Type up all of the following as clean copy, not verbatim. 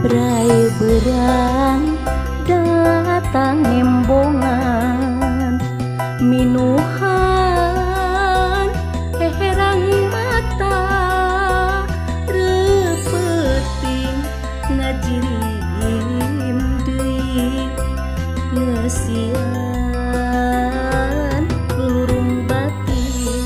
Brai berang datang embongan minuhan herang mata repeting ngajirim deui ngesian lurung batin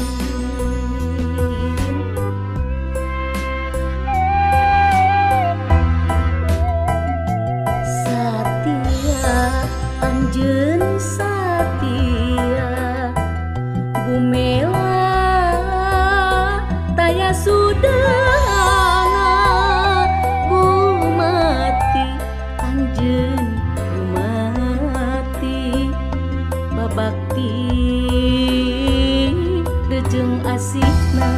Satia anjeun satia Bumela taya sudahna bumati anjeun bumati babakti dejeung asihna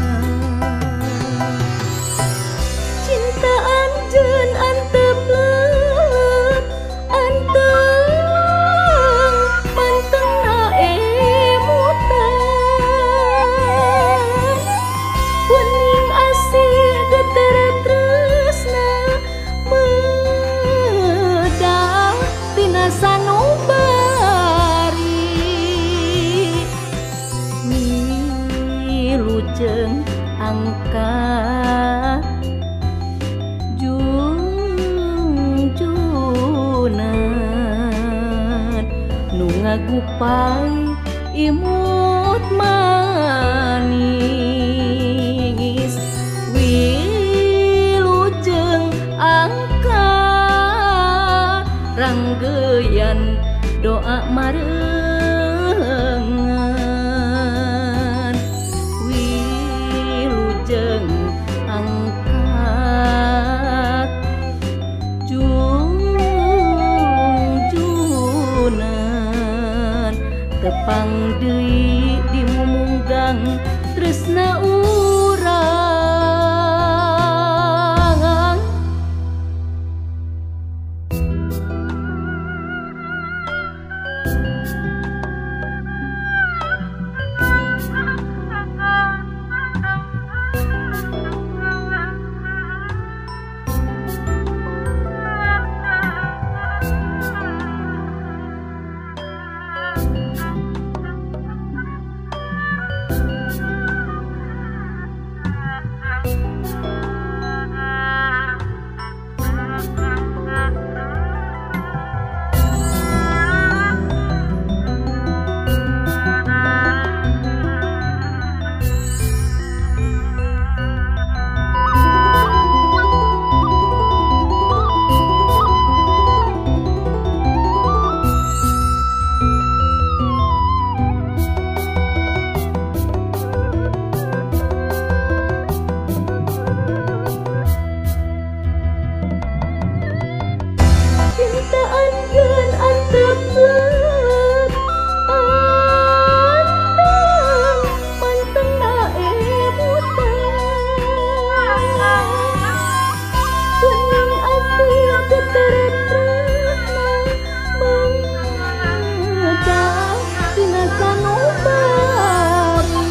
cinta anjeun antep leut anteng mantengna emutan wening asih geter tresna medah tina sanubari wilujeng angka junjunan nu ngagupai imut manis wilujeng angka ranggeyan doa marengan wilujeng angkat junjunan tepang deui dimumunggang tresna urang cinta anjeun antep leut anteng mantengna emutan wening asih geter tresna medah tina sanubari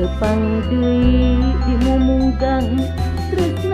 tepang deui dimumunggang tresna